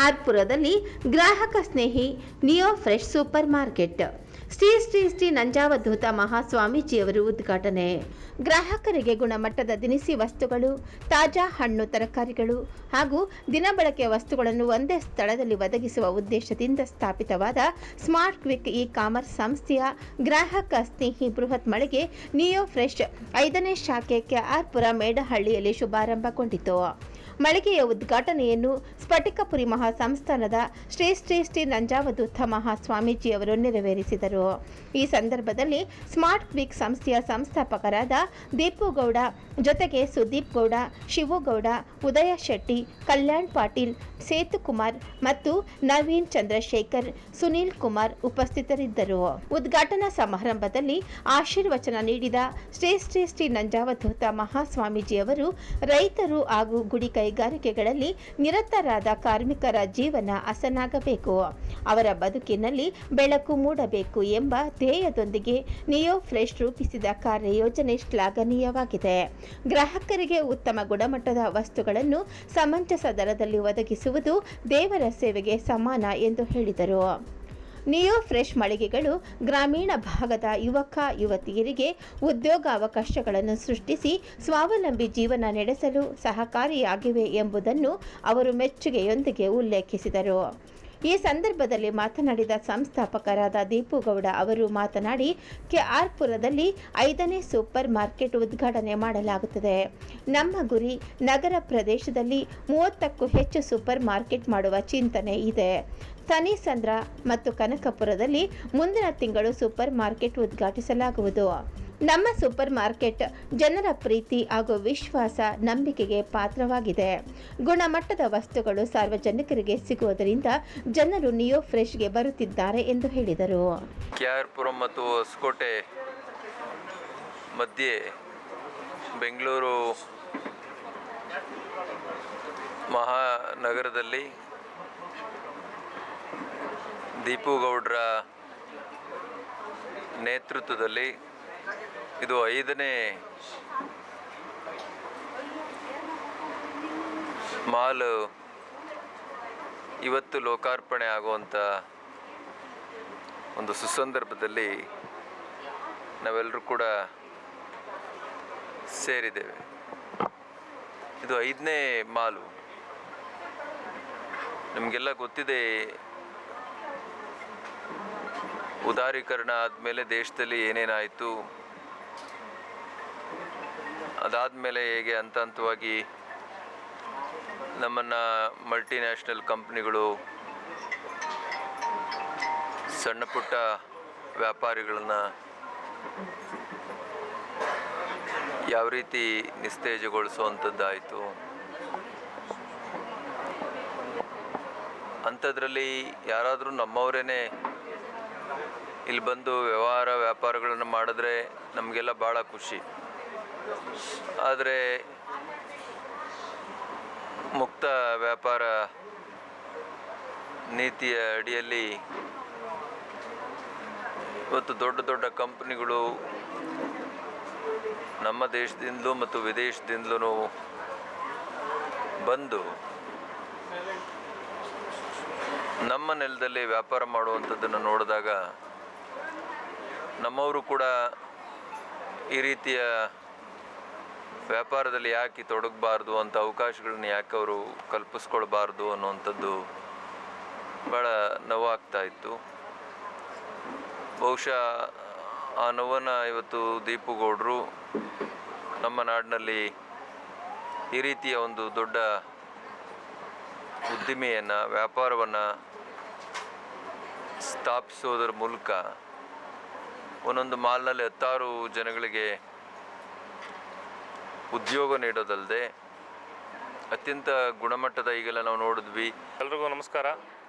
ಆರ್ಪುರದಲ್ಲಿ ಗ್ರಾಹಕ ಸ್ನೇಹಿ Neo Fresh ಸೂಪರ್ ಮಾರ್ಕೆಟ್ ಶ್ರೀ ನಂಜಾವಧೂತ ಮಹಾಸ್ವಾಮೀಜಿಯವರು ಉದ್ಘಾಟನೆ. ಗ್ರಾಹಕರಿಗೆ ಗುಣಮಟ್ಟದ ದಿನಸಿ ವಸ್ತುಗಳು, ತಾಜಾ ಹಣ್ಣು ತರಕಾರಿಗಳು ಹಾಗೂ ದಿನಬಳಕೆಯ ವಸ್ತುಗಳನ್ನು ಒಂದೇ ಸ್ಥಳದಲ್ಲಿ ಒದಗಿಸುವ ಉದ್ದೇಶದಿಂದ ಸ್ಥಾಪಿತವಾದ ಸ್ಮಾರ್ಟ್ ಕ್ವಿಕ್ ಇ-ಕಾಮರ್ಸ್ ಸಂಸ್ಥೆಯ ಗ್ರಾಹಕ ಸ್ನೇಹಿ ಬೃಹತ್ ಮಳಿಗೆ ನಿಯೋ ಫ್ರೆಶ್ 5ನೇ ಶಾಖೆ ಕೆಆರ್ಪುರ ಮೇಡಹಳ್ಳಿಯಲ್ಲಿ ಶುಭಾರಂಭಗೊಂಡಿತು. ಮಳಿಗೆಯ ಉದ್ಘಾಟನೆಯನ್ನು ಸ್ಫಟಿಕಪುರಿ ಮಹಾಸಂಸ್ಥಾನದ ಶ್ರೀ ನಂಜಾವಧೂತ ಮಹಾಸ್ವಾಮೀಜಿಯವರು ನೆರವೇರಿಸಿದರು. ಈ ಸಂದರ್ಭದಲ್ಲಿ ಸ್ಮಾರ್ಟ್ ಕ್ವಿಕ್ ಸಂಸ್ಥೆಯ ಸಂಸ್ಥಾಪಕರಾದ ದೀಪುಗೌಡ ಜೊತೆಗೆ ಸುದೀಪ್ ಗೌಡ, ಶಿವುಗೌಡ, ಉದಯ ಶೆಟ್ಟಿ, ಕಲ್ಯಾಣ್ ಪಾಟೀಲ್, ಸೇತುಕುಮಾರ್ ಮತ್ತು ನವೀನ್ ಚಂದ್ರಶೇಖರ್, ಸುನೀಲ್ ಕುಮಾರ್ ಉಪಸ್ಥಿತರಿದ್ದರು. ಉದ್ಘಾಟನಾ ಸಮಾರಂಭದಲ್ಲಿ ಆಶೀರ್ವಚನ ನೀಡಿದ ಶ್ರೀ ನಂಜಾವಧೂತ ಮಹಾಸ್ವಾಮೀಜಿಯವರು ರೈತರು ಹಾಗೂ ಗುಡಿ ಕೈಗಾರಿಕೆಗಳಲ್ಲಿ ನಿರತರಾದ ಕಾರ್ಮಿಕರ ಜೀವನ ಹಸನಾಗಬೇಕು, ಅವರ ಬದುಕಿನಲ್ಲಿ ಬೆಳಕು ಮೂಡಬೇಕು ಎಂಬ ಧ್ಯೇಯದೊಂದಿಗೆ ನಿಯೋ ಫ್ರೆಶ್ ರೂಪಿಸಿದ ಕಾರ್ಯಯೋಜನೆ ಶ್ಲಾಘನೀಯವಾಗಿದೆ. ಗ್ರಾಹಕರಿಗೆ ಉತ್ತಮ ಗುಣಮಟ್ಟದ ವಸ್ತುಗಳನ್ನು ಸಮಂಜಸ ದರದಲ್ಲಿ ಒದಗಿಸುವುದು ದೇವರ ಸೇವೆಗೆ ಸಮಾನ ಎಂದು ಹೇಳಿದರು. ನಿಯೋ ಫ್ರೆಶ್ ಮಳಿಗೆಗಳು ಗ್ರಾಮೀಣ ಭಾಗದ ಯುವಕ ಯುವತಿಯರಿಗೆ ಉದ್ಯೋಗಾವಕಾಶಗಳನ್ನು ಸೃಷ್ಟಿಸಿ ಸ್ವಾವಲಂಬಿ ಜೀವನ ನಡೆಸಲು ಸಹಕಾರಿಯಾಗಿವೆ ಎಂಬುದನ್ನು ಅವರು ಮೆಚ್ಚುಗೆಯೊಂದಿಗೆ ಉಲ್ಲೇಖಿಸಿದರು. ಈ ಸಂದರ್ಭದಲ್ಲಿ ಮಾತನಾಡಿದ ಸಂಸ್ಥಾಪಕರಾದ ದೀಪುಗೌಡ ಅವರು ಮಾತನಾಡಿ, ಕೆಆರ್ಪುರದಲ್ಲಿ 5ನೇ ಸೂಪರ್ ಮಾರ್ಕೆಟ್ ಉದ್ಘಾಟನೆ ಮಾಡಲಾಗುತ್ತದೆ. ನಮ್ಮ ಗುರಿ ನಗರ ಪ್ರದೇಶದಲ್ಲಿ 30ಕ್ಕೂ ಹೆಚ್ಚು ಸೂಪರ್ ಮಾರ್ಕೆಟ್ ಮಾಡುವ ಚಿಂತನೆ ಇದೆ. ತನಿಸಂದ್ರ ಮತ್ತು ಕನಕಪುರದಲ್ಲಿ ಮುಂದಿನ ತಿಂಗಳು ಸೂಪರ್ ಮಾರ್ಕೆಟ್ ಉದ್ಘಾಟಿಸಲಾಗುವುದು. ನಮ್ಮ ಸೂಪರ್ ಮಾರ್ಕೆಟ್ ಜನರ ಪ್ರೀತಿ ಹಾಗೂ ವಿಶ್ವಾಸ, ನಂಬಿಕೆಗೆ ಪಾತ್ರವಾಗಿದೆ. ಗುಣಮಟ್ಟದ ವಸ್ತುಗಳು ಸಾರ್ವಜನಿಕರಿಗೆ ಸಿಗುವುದರಿಂದ ಜನರು ನಿಯೋ ಫ್ರೆಶ್ಗೆ ಬರುತ್ತಿದ್ದಾರೆ ಎಂದು ಹೇಳಿದರು. ಕೆಆರ್ಪುರಂ ಮತ್ತು ಹೊಸಕೋಟೆ ಮಧ್ಯೆ ಬೆಂಗಳೂರು ಮಹಾನಗರದಲ್ಲಿ ದೀಪುಗೌಡರ ನೇತೃತ್ವದಲ್ಲಿ ಇದು 5ನೇ ಮಾಲ್ ಇವತ್ತು ಲೋಕಾರ್ಪಣೆ ಆಗುವಂಥ ಒಂದು ಸುಸಂದರ್ಭದಲ್ಲಿ ನಾವೆಲ್ಲರೂ ಕೂಡ ಸೇರಿದ್ದೇವೆ. ಇದು 5ನೇ ಮಾಲು. ನಿಮಗೆಲ್ಲ ಗೊತ್ತಿದೆ, ಉದಾರೀಕರಣ ಆದಮೇಲೆ ದೇಶದಲ್ಲಿ ಏನೇನಾಯಿತು, ಅದಾದಮೇಲೆ ಹೇಗೆ ಹಂತ ಹಂತವಾಗಿ ನಮ್ಮನ್ನು ಮಲ್ಟಿನ್ಯಾಷನಲ್ ಕಂಪ್ನಿಗಳು ಸಣ್ಣ ಪುಟ್ಟ ವ್ಯಾಪಾರಿಗಳನ್ನು ಯಾವ ರೀತಿ ನಿಸ್ತೇಜಗೊಳಿಸುವಂಥದ್ದಾಯಿತು. ಅಂಥದ್ರಲ್ಲಿ ಯಾರಾದರೂ ನಮ್ಮವರೇ ಇಲ್ಲಿ ಬಂದು ವ್ಯಾಪಾರಗಳನ್ನು ಮಾಡಿದ್ರೆ ನಮಗೆಲ್ಲ ಭಾಳ ಖುಷಿ. ಆದರೆ ಮುಕ್ತ ವ್ಯಾಪಾರ ನೀತಿಯ ಅಡಿಯಲ್ಲಿ ಇವತ್ತು ದೊಡ್ಡ ದೊಡ್ಡ ಕಂಪ್ನಿಗಳು ನಮ್ಮ ದೇಶದಿಂದಲೂ ಮತ್ತು ವಿದೇಶದಿಂದಲೂ ಬಂದು ನಮ್ಮ ನೆಲದಲ್ಲಿ ವ್ಯಾಪಾರ ಮಾಡುವಂಥದ್ದನ್ನು ನೋಡಿದಾಗ ನಮ್ಮವರು ಕೂಡ ಈ ರೀತಿಯ ವ್ಯಾಪಾರದಲ್ಲಿ ಯಾಕೆ ತೊಡಗಬಾರ್ದು ಅಂತ ಅವಕಾಶಗಳನ್ನ ಯಾಕೆ ಅವರು ಕಲ್ಪಿಸ್ಕೊಳ್ಬಾರ್ದು ಅನ್ನುವಂಥದ್ದು ಭಾಳ ನೋವಾಗ್ತಾ ಇತ್ತು. ಬಹುಶಃ ಆ ನೋವನ್ನು ಇವತ್ತು ದೀಪುಗೌಡರು ನಮ್ಮ ನಾಡಿನಲ್ಲಿ ಈ ರೀತಿಯ ಒಂದು ದೊಡ್ಡ ಉದ್ದಿಮೆಯನ್ನು, ವ್ಯಾಪಾರವನ್ನು ಸ್ಥಾಪಿಸೋದರ ಮೂಲಕ ಒಂದೊಂದು ಮಾಲ್ನಲ್ಲಿ 10 ಜನಗಳಿಗೆ ಉದ್ಯೋಗ ನೀಡೋದಲ್ಲದೆ ಅತ್ಯಂತ ಗುಣಮಟ್ಟದ ಈಗೆಲ್ಲ ನಾವು ನೋಡಿದ್ವಿ. ಎಲ್ರಿಗೂ ನಮಸ್ಕಾರ.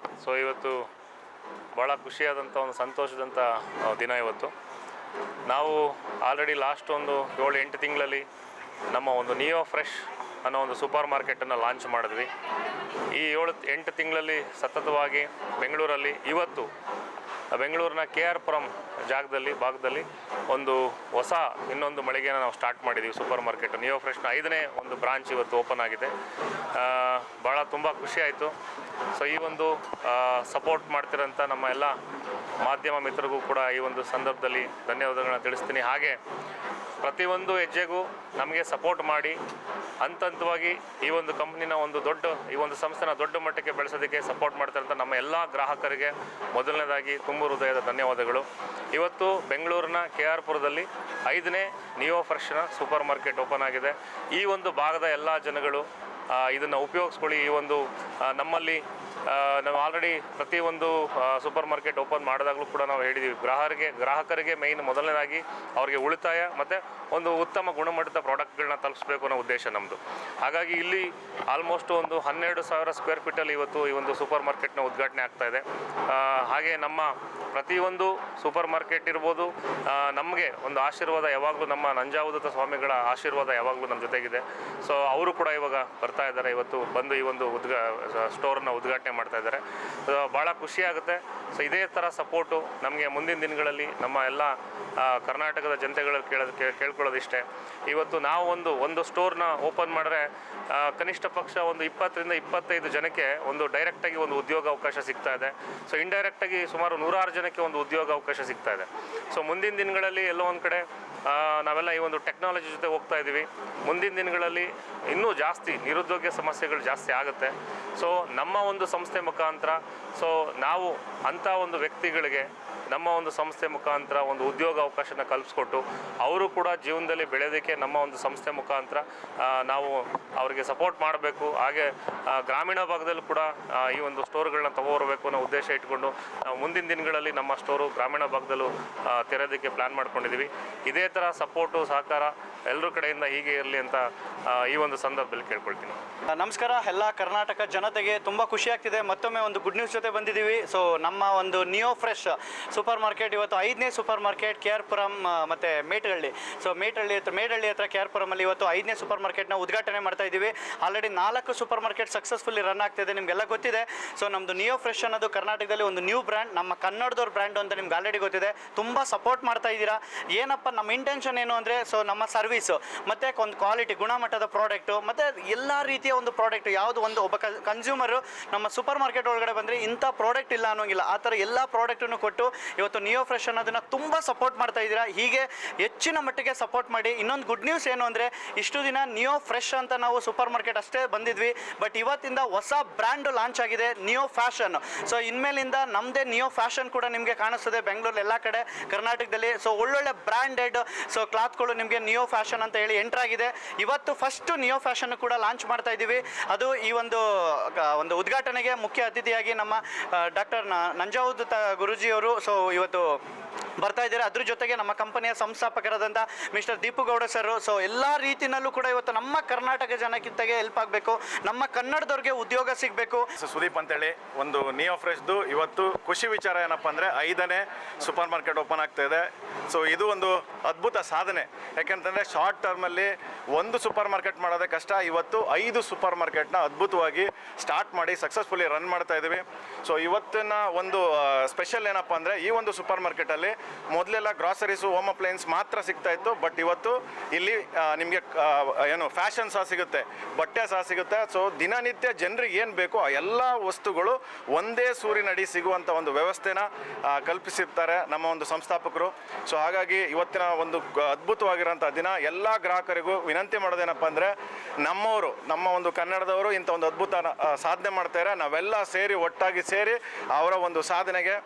ಇವತ್ತು ಭಾಳ ಖುಷಿಯಾದಂಥ ಒಂದು ಸಂತೋಷದಂಥ ದಿನ. ಇವತ್ತು ನಾವು ಆಲ್ರೆಡಿ ಲಾಸ್ಟ್ ಒಂದು 7-8 ತಿಂಗಳಲ್ಲಿ ನಮ್ಮ ಒಂದು ನಿಯೋ ಫ್ರೆಶ್ ಅನ್ನೋ ಒಂದು ಸೂಪರ್ ಮಾರ್ಕೆಟನ್ನು ಲಾಂಚ್ ಮಾಡಿದ್ವಿ. ಈ 7-8 ತಿಂಗಳಲ್ಲಿ ಸತತವಾಗಿ ಬೆಂಗಳೂರಲ್ಲಿ ಇವತ್ತು ಬೆಂಗಳೂರಿನ KR ಪುರಂ ಭಾಗದಲ್ಲಿ ಒಂದು ಹೊಸ ಇನ್ನೊಂದು ಮಳಿಗೆನ ನಾವು ಸ್ಟಾರ್ಟ್ ಮಾಡಿದ್ದೀವಿ. ಸೂಪರ್ ಮಾರ್ಕೆಟ್ ನಿಯೋ ಫ್ರೆಶ್ನ 5ನೇ ಒಂದು ಬ್ರಾಂಚ್ ಇವತ್ತು ಓಪನ್ ಆಗಿದೆ. ಭಾಳ ತುಂಬ ಖುಷಿ ಆಯಿತು. ಸೊ ಈ ಒಂದು ಸಪೋರ್ಟ್ ಮಾಡ್ತಿರೋಂಥ ನಮ್ಮ ಎಲ್ಲ ಮಾಧ್ಯಮ ಮಿತ್ರರಿಗೂ ಕೂಡ ಈ ಒಂದು ಸಂದರ್ಭದಲ್ಲಿ ಧನ್ಯವಾದಗಳನ್ನ ತಿಳಿಸ್ತೀನಿ. ಹಾಗೆ ಪ್ರತಿಯೊಂದು ಹೆಜ್ಜೆಗೂ ನಮಗೆ ಸಪೋರ್ಟ್ ಮಾಡಿ ಹಂತವಾಗಿ ಈ ಒಂದು ಕಂಪ್ನಿನ ಈ ಒಂದು ಸಂಸ್ಥೆನ ದೊಡ್ಡ ಮಟ್ಟಕ್ಕೆ ಬೆಳೆಸೋದಕ್ಕೆ ಸಪೋರ್ಟ್ ಮಾಡ್ತಾರಂಥ ನಮ್ಮ ಎಲ್ಲ ಗ್ರಾಹಕರಿಗೆ ಮೊದಲನೇದಾಗಿ ತುಂಬ ಹೃದಯದ ಧನ್ಯವಾದಗಳು. ಇವತ್ತು ಬೆಂಗಳೂರಿನ KR ಪುರದಲ್ಲಿ 5ನೇ ನಿಯೋ ಫ್ರೆಶ್ನ ಸೂಪರ್ ಮಾರ್ಕೆಟ್ ಓಪನ್ ಆಗಿದೆ. ಈ ಒಂದು ಭಾಗದ ಎಲ್ಲ ಜನಗಳು ಇದನ್ನು ಉಪಯೋಗಿಸ್ಕೊಳ್ಳಿ. ಈ ಒಂದು ನಮ್ಮಲ್ಲಿ ನಾವು ಆಲ್ರೆಡಿ ಪ್ರತಿಯೊಂದು ಸೂಪರ್ ಮಾರ್ಕೆಟ್ ಓಪನ್ ಮಾಡಿದಾಗಲೂ ಕೂಡ ನಾವು ಹೇಳಿದ್ದೀವಿ, ಗ್ರಾಹಕರಿಗೆ ಮೇಯ್ನ್ ಮೊದಲನೇದಾಗಿ ಅವರಿಗೆ ಉಳಿತಾಯ ಮತ್ತು ಒಂದು ಉತ್ತಮ ಗುಣಮಟ್ಟದ ಪ್ರಾಡಕ್ಟ್ಗಳನ್ನ ತಲುಪಿಸ್ಬೇಕು ಅನ್ನೋ ಉದ್ದೇಶ ನಮ್ಮದು. ಹಾಗಾಗಿ ಇಲ್ಲಿ ಆಲ್ಮೋಸ್ಟ್ ಒಂದು 12,000 ಸ್ಕ್ವೇರ್ ಫೀಟಲ್ಲಿ ಇವತ್ತು ಈ ಒಂದು ಸೂಪರ್ ಮಾರ್ಕೆಟ್ನ ಉದ್ಘಾಟನೆ ಆಗ್ತಾ ಇದೆ. ಹಾಗೆ ನಮ್ಮ ಪ್ರತಿಯೊಂದು ಸೂಪರ್ ಮಾರ್ಕೆಟ್ ಇರ್ಬೋದು, ನಮಗೆ ಒಂದು ಆಶೀರ್ವಾದ ಯಾವಾಗಲೂ ನಮ್ಮ ನಂಜಾವಧೂತ ಸ್ವಾಮಿಗಳ ಆಶೀರ್ವಾದ ಯಾವಾಗಲೂ ನಮ್ಮ ಜೊತೆಗಿದೆ. ಸೊ ಅವರು ಕೂಡ ಇವಾಗ ಬರ್ತಾ ಇದ್ದಾರೆ, ಇವತ್ತು ಬಂದು ಈ ಒಂದು ಸ್ಟೋರ್ನ ಉದ್ಘಾಟನೆ ಮಾಡ್ತಾ ಇದ್ದಾರೆ. ಭಾಳ ಖುಷಿಯಾಗುತ್ತೆ. ಸೊ ಇದೇ ಥರ ಸಪೋರ್ಟು ನಮಗೆ ಮುಂದಿನ ದಿನಗಳಲ್ಲಿ ನಮ್ಮ ಎಲ್ಲ ಕರ್ನಾಟಕದ ಜನತೆಗಳಲ್ಲಿ ಕೇಳ್ಕೊಳ್ಳೋದಿಷ್ಟೇ. ಇವತ್ತು ನಾವು ಒಂದು ಸ್ಟೋರ್ನ ಓಪನ್ ಮಾಡಿದ್ರೆ ಕನಿಷ್ಠ ಪಕ್ಷ ಒಂದು 20ರಿಂದ 25 ಜನಕ್ಕೆ ಒಂದು ಡೈರೆಕ್ಟಾಗಿ ಒಂದು ಉದ್ಯೋಗ ಅವಕಾಶ ಸಿಗ್ತಾ ಇದೆ. ಸೊ ಇಂಡೈರೆಕ್ಟಾಗಿ ಸುಮಾರು 106 ಜನಕ್ಕೆ ಒಂದು ಉದ್ಯೋಗ ಅವಕಾಶ ಸಿಗ್ತಾ ಇದೆ. ಸೊ ಮುಂದಿನ ದಿನಗಳಲ್ಲಿ ಎಲ್ಲೋ ಒಂದು ಕಡೆ ನಾವೆಲ್ಲ ಈ ಒಂದು ಟೆಕ್ನಾಲಜಿ ಜೊತೆ ಹೋಗ್ತಾ ಇದ್ದೀವಿ. ಮುಂದಿನ ದಿನಗಳಲ್ಲಿ ಇನ್ನೂ ಜಾಸ್ತಿ ನಿರುದ್ಯೋಗ ಸಮಸ್ಯೆಗಳು ಜಾಸ್ತಿ ಆಗುತ್ತೆ. ಸೊ ನಮ್ಮ ಒಂದು ಸಂಸ್ಥೆ ಮುಖಾಂತರ ನಾವು ಅಂಥ ಒಂದು ವ್ಯಕ್ತಿಗಳಿಗೆ ನಮ್ಮ ಒಂದು ಸಂಸ್ಥೆ ಮುಖಾಂತರ ಒಂದು ಉದ್ಯೋಗ ಅವಕಾಶನ ಕಲ್ಪಿಸ್ಕೊಟ್ಟು ಅವರು ಕೂಡ ಜೀವನದಲ್ಲಿ ಬೆಳೆಯೋದಕ್ಕೆ ನಮ್ಮ ಒಂದು ಸಂಸ್ಥೆ ಮುಖಾಂತರ ನಾವು ಅವರಿಗೆ ಸಪೋರ್ಟ್ ಮಾಡಬೇಕು. ಹಾಗೆ ಗ್ರಾಮೀಣ ಭಾಗದಲ್ಲೂ ಕೂಡ ಈ ಒಂದು ಸ್ಟೋರ್ಗಳನ್ನ ತಗೋಬರಬೇಕು ಅನ್ನೋ ಉದ್ದೇಶ ಇಟ್ಕೊಂಡು ನಾವು ಮುಂದಿನ ದಿನಗಳಲ್ಲಿ ನಮ್ಮ ಸ್ಟೋರು ಗ್ರಾಮೀಣ ಭಾಗದಲ್ಲೂ ತೆರೆಯೋದಕ್ಕೆ ಪ್ಲ್ಯಾನ್ ಮಾಡ್ಕೊಂಡಿದ್ದೀವಿ. ಇದೇ ಥರ ಸಪೋರ್ಟು ಸಹಕಾರ ಎಲ್ಲರ ಕಡೆಯಿಂದ ಹೀಗೆ ಇರಲಿ ಅಂತ ಈ ಒಂದು ಸಂದರ್ಭದಲ್ಲಿ ಕೇಳ್ಕೊಳ್ತೀನಿ. ನಮಸ್ಕಾರ ಎಲ್ಲ ಕರ್ನಾಟಕ ಜನತೆಗೆ. ತುಂಬ ಖುಷಿ ಆಗ್ತಿದೆ, ಮತ್ತೊಮ್ಮೆ ಒಂದು ಗುಡ್ ನ್ಯೂಸ್ ಜೊತೆ ಬಂದಿದ್ದೀವಿ. ಸೊ ನಮ್ಮ ಒಂದು ನಿಯೋ ಫ್ರೆಶ್ ಸೂಪರ್ ಮಾರ್ಕೆಟ್ ಇವತ್ತು 5ನೇ ಸೂಪರ್ ಮಾರ್ಕೆಟ್ KR ಪುರಂ ಮತ್ತು ಮೇಟಹಳ್ಳಿ. ಸೊ ಮೇಟಹಳ್ಳಿ ಹತ್ರ KR ಪುರಮಲ್ಲಿ ಇವತ್ತು 5ನೇ ಸೂಪರ್ ಮಾರ್ಕೆಟ್ನ ಉದ್ಘಾಟನೆ ಮಾಡ್ತಾ ಇದ್ದೀವಿ. Already 4 super market successfully run ಆಗ್ತಿದೆ, ನಿಮಗೆಲ್ಲ ಗೊತ್ತಿದೆ. ಸೊ ನಮ್ಮದು ನಿಯೋ ಫ್ರೆಶ್ ಅನ್ನೋದು ಕರ್ನಾಟಕದಲ್ಲಿ ಒಂದು ನ್ಯೂ ಬ್ರ್ಯಾಂಡ್, ನಮ್ಮ ಕನ್ನಡದವ್ರ ಬ್ರ್ಯಾಂಡು ಅಂತ ನಿಮ್ಗೆ ಆಲ್ರೆಡಿ ಗೊತ್ತಿದೆ. ತುಂಬ ಸಪೋರ್ಟ್ ಮಾಡ್ತಾ ಇದ್ದೀರಾ. ಏನಪ್ಪ ನಮ್ಮ ಇಂಟೆನ್ಷನ್ ಏನು ಅಂದರೆ, ಸೊ ನಮ್ಮ ಸರ್ವಿಸು ಮತ್ತು ಒಂದು ಕ್ವಾಲಿಟಿ ಗುಣಮಟ್ಟದ ಪ್ರಾಡಕ್ಟು ಮತ್ತು ಎಲ್ಲ ರೀತಿಯ ಒಂದು ಪ್ರಾಡಕ್ಟ್ ಯಾವುದು ಒಬ್ಬ ಕನ್ಸ್ಯೂಮರು ನಮ್ಮ ಸೂಪರ್ ಮಾರ್ಕೆಟ್ ಒಳಗಡೆ ಬಂದರೆ ಇಂಥ ಪ್ರಾಡಕ್ಟ್ ಇಲ್ಲ ಅನ್ನೋಂಗಿಲ್ಲ. ಆ ಥರ ಎಲ್ಲ ಪ್ರಾಡಕ್ಟನ್ನು ಕೊಟ್ಟು ಇವತ್ತು ನಿಯೋ ಫ್ರೆಶ್ ಅನ್ನೋದನ್ನು ತುಂಬ ಸಪೋರ್ಟ್ ಮಾಡ್ತಾ ಇದ್ದೀರಾ. ಹೀಗೆ ಹೆಚ್ಚಿನ ಮಟ್ಟಿಗೆ ಸಪೋರ್ಟ್ ಮಾಡಿ. ಇನ್ನೊಂದು ಗುಡ್ ನ್ಯೂಸ್ ಏನು ಅಂದರೆ, ಇಷ್ಟು ದಿನ ನಿಯೋ ಫ್ರೆಶ್ ಅಂತ ನಾವು ಸೂಪರ್ ಮಾರ್ಕೆಟ್ ಅಷ್ಟೇ ಬಂದಿದ್ವಿ, ಬಟ್ ಇವತ್ತಿಂದ ಹೊಸ ಬ್ರ್ಯಾಂಡು ಲಾಂಚ್ ಆಗಿದೆ, ನಿಯೋ ಫ್ಯಾಷನ್. ಸೊ ಇನ್ಮೇಲಿಂದ ನಮ್ಮದೇ ನಿಯೋ ಫ್ಯಾಷನ್ ಕೂಡ ನಿಮಗೆ ಕಾಣಿಸ್ತದೆ ಬೆಂಗಳೂರಲ್ಲಿ ಎಲ್ಲ ಕಡೆ ಕರ್ನಾಟಕದಲ್ಲಿ. ಸೊ ಒಳ್ಳೊಳ್ಳೆ ಬ್ರ್ಯಾಂಡೆಡ್ ಕ್ಲಾತ್ಗಳು ನಿಮಗೆ ನಿಯೋ ಫ್ಯಾಷನ್ ಅಂತ ಹೇಳಿ ಎಂಟರ್ ಆಗಿದೆ. ಇವತ್ತು ಫಸ್ಟ್ ನಿಯೋ ಫ್ಯಾಷನ್ ಕೂಡ ಲಾಂಚ್ ಮಾಡ್ತಾ ಇದ್ದೀವಿ. ಅದು ಈ ಒಂದು ಉದ್ಘಾಟನೆಗೆ ಮುಖ್ಯ ಅತಿಥಿಯಾಗಿ ನಮ್ಮ ಡಾಕ್ಟರ್ ನಂಜಾವಧೂತ ಗುರೂಜಿಯವರು ಇವತ್ತು ಬರ್ತಾ ಇದ್ದಾರೆ. ಅದ್ರ ಜೊತೆಗೆ ನಮ್ಮ ಕಂಪನಿಯ ಸಂಸ್ಥಾಪಕರಾದಂಥ ಮಿಸ್ಟರ್ ದೀಪುಗೌಡ ಸರ್. ಸೊ ಎಲ್ಲ ರೀತಿಯಲ್ಲೂ ಕೂಡ ಇವತ್ತು ನಮ್ಮ ಕರ್ನಾಟಕ ಜನಕ್ಕಿಂತಗೆ ಹೆಲ್ಪ್ ಆಗಬೇಕು, ನಮ್ಮ ಕನ್ನಡದವ್ರಿಗೆ ಉದ್ಯೋಗ ಸಿಗಬೇಕು. ಸುದೀಪ್ ಅಂತೇಳಿ ಒಂದು ನಿಯೋ ಫ್ರೆಶ್ದು ಇವತ್ತು ಖುಷಿ ವಿಚಾರ ಏನಪ್ಪ ಅಂದರೆ 5ನೇ ಸೂಪರ್ ಮಾರ್ಕೆಟ್ ಓಪನ್ ಆಗ್ತಾ ಇದೆ. ಸೊ ಇದು ಒಂದು ಅದ್ಭುತ ಸಾಧನೆ. ಯಾಕೆಂತಂದರೆ ಶಾರ್ಟ್ ಟರ್ಮಲ್ಲಿ ಒಂದು ಸೂಪರ್ ಮಾರ್ಕೆಟ್ ಮಾಡೋದೇ ಕಷ್ಟ. ಇವತ್ತು 5 ಸೂಪರ್ ಮಾರ್ಕೆಟ್ನ ಅದ್ಭುತವಾಗಿ ಸ್ಟಾರ್ಟ್ ಮಾಡಿ ಸಕ್ಸಸ್ಫುಲಿ ರನ್ ಮಾಡ್ತಾ ಇದ್ದೀವಿ. ಸೊ ಇವತ್ತಿನ ಒಂದು ಸ್ಪೆಷಲ್ ಏನಪ್ಪ ಅಂದರೆ, ಈ ಒಂದು ಸೂಪರ್ ಮಾರ್ಕೆಟಲ್ಲಿ ಮೊದಲೆಲ್ಲ ಗ್ರಾಸರೀಸು, ಹೋಮ್ ಅಪ್ಲಯನ್ಸ್ ಮಾತ್ರ ಸಿಗ್ತಾ ಇತ್ತು. ಬಟ್ ಇವತ್ತು ಇಲ್ಲಿ ನಿಮಗೆ ಫ್ಯಾಷನ್ ಸಹ ಸಿಗುತ್ತೆ, ಬಟ್ಟೆ ಸಹ ಸಿಗುತ್ತೆ. ಸೊ ದಿನನಿತ್ಯ ಜನರಿಗೆ ಏನು ಬೇಕೋ ಆ ಎಲ್ಲ ವಸ್ತುಗಳು ಒಂದೇ ಸೂರಿನಡಿ ಸಿಗುವಂಥ ಒಂದು ವ್ಯವಸ್ಥೆನ ಕಲ್ಪಿಸಿರ್ತಾರೆ ನಮ್ಮ ಒಂದು ಸಂಸ್ಥಾಪಕರು. ಸೊ ಹಾಗಾಗಿ ಇವತ್ತಿನ ಒಂದು ಅದ್ಭುತವಾಗಿರೋಂಥ ದಿನ. ಎಲ್ಲ ಗ್ರಾಹಕರಿಗೂ ವಿನಂತಿ ಮಾಡೋದೇನಪ್ಪ ಅಂದರೆ, ನಮ್ಮ ಒಂದು ಕನ್ನಡದವರು ಇಂಥ ಒಂದು ಅದ್ಭುತ ಸಾಧನೆ ಮಾಡ್ತಾರೆ. ನಾವೆಲ್ಲ ಒಟ್ಟಾಗಿ ಸೇರಿ ಅವರ ಒಂದು ಸಾಧನೆಗೆ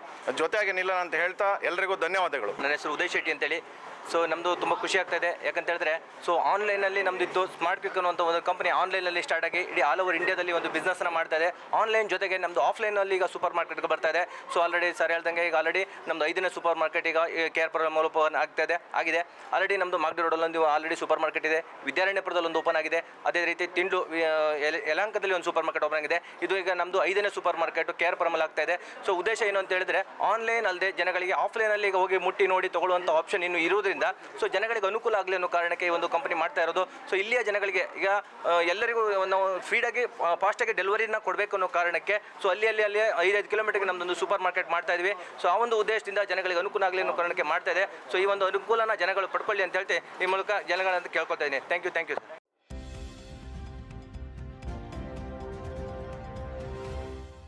ಜೊತೆಯಾಗಿ ನಿಲ್ಲೋಣ ಅಂತ ಹೇಳ್ತಾ ಎಲ್ರಿಗೂ ಧನ್ಯವಾದಗಳು. ನನ್ನ ಹೆಸರು ಉದಯ್ ಶೆಟ್ಟಿ ಅಂತೇಳಿ. ಸೊ ನಮ್ಮದು ತುಂಬ ಖುಷಿ ಆಗ್ತಾ ಇದೆ. ಯಾಕಂತ ಹೇಳಿದ್ರೆ, ಸೊ ಆನ್ಲೈನಲ್ಲಿ ನಮ್ಮದು ಇದ್ದು ಸ್ಮಾರ್ಟ್ ಕ್ವಿಕ್ ಅನ್ನುವಂಥ ಒಂದು ಕಂಪನಿ ಆನ್ಲೈನಲ್ಲಿ ಸ್ಟಾರ್ಟ್ ಆಗಿ ಇಡೀ ಆಲ್ ಓವರ್ ಇಂಡಿಯಾದಲ್ಲಿ ಒಂದು ಬಿಸ್ನೆಸ್ನ ಮಾಡ್ತಾ ಇದೆ. ಆನ್ಲೈನ್ ಜೊತೆಗೆ ನಮ್ಮದು ಆಫ್ಲೈನಲ್ಲಿ ಈಗ ಸೂಪರ್ ಮಾರ್ಕೆಟ್ಗೆ ಬರ್ತಾ ಇದೆ. ಸೊ ಆಲ್ರೆಡಿ ಸರ್ ಹೇಳ್ದಂಗೆ ಈಗ ಆಲ್ರೆಡಿ ನಮ್ಮದು 5ನೇ ಸೂಪರ್ ಮಾರ್ಕೆಟ್ ಈಗ KR ಪುರಂ ಓಪನ್ ಆಗಿದೆ. ಆಲ್ರೆಡಿ ನಮ್ಮದು ಮಾಗಡಿ ರೋಡಲ್ಲೊಂದು ಆಲ್ರೆಡಿ ಸೂಪರ್ ಮಾರ್ಕೆಟ್ ಇದೆ. ವಿದ್ಯಾರಣ್ಯಪುರದಲ್ಲಿ ಒಂದು ಓಪನ್ ಆಗಿದೆ. ಅದೇ ರೀತಿ ತಿಂಡು ಯಲಹಂಕದಲ್ಲಿ ಒಂದು ಸೂಪರ್ ಮಾರ್ಕೆಟ್ ಓಪನ್ ಆಗಿದೆ. ಇದು ಈಗ ನಮ್ಮದು 5ನೇ ಸೂಪರ್ ಮಾರ್ಕೆಟ್ KR ಪುರಮಲ್ಲಿ ಆಗ್ತಾ ಇದೆ. ಸೊ ಉದ್ದೇಶ ಏನು ಅಂತ ಹೇಳಿದ್ರೆ, ಆನ್ಲೈನ್ ಅಲ್ಲದೆ ಜನಗಳಿಗೆ ಆಫ್ಲೈನಲ್ಲಿ ಈಗ ಹೋಗಿ ಮುಟ್ಟಿ ನೋಡಿ ತೊಗೊಳ್ಳುವಂಥ ಆಪ್ಷನ್ ಇನ್ನು ಇರುವುದರಿಂದ ಉದ್ದೇಶದಿಂದ ಸೊ ಜನಗಳಿಗೆ ಅನುಕೂಲ ಆಗಲಿ ಅನ್ನೋ ಕಾರಣಕ್ಕೆ ಈ ಒಂದು ಕಂಪನಿ ಮಾಡ್ತಾ ಇರೋದು. ಸೊ ಇಲ್ಲಿಯ ಜನಗಳಿಗೆ ಈಗ ಎಲ್ಲರಿಗೂ ನಾವು ಫೀಡಾಗಿ ಫಾಸ್ಟಾಗಿ ಡೆಲಿವರಿನ ಕೊಡಬೇಕು ಅನ್ನೋ ಕಾರಣಕ್ಕೆ ಸೊ ಅಲ್ಲಿ 5 ಕಿಲೋಮೀಟರ್ಗೆ ನಮ್ಮದೊಂದು ಸೂಪರ್ ಮಾರ್ಕೆಟ್ ಮಾಡ್ತಾ ಇದ್ವಿ. ಸೊ ಆ ಒಂದು ಉದ್ದೇಶದಿಂದ ಜನಗಳಿಗೆ ಅನುಕೂಲ ಆಗಲಿ ಅನ್ನೋ ಕಾರಣಕ್ಕೆ ಮಾಡ್ತಾ ಇದೆ. ಸೊ ಈ ಒಂದು ಅನುಕೂಲನ ಜನಗಳು ಪಡ್ಕೊಳ್ಳಿ ಅಂತ ಹೇಳ್ತಿ ಈ ಮೂಲಕ ಜನಗಳಂತ ಕೇಳ್ಕೊತಾ ಇದ್ದೀನಿ. Thank you.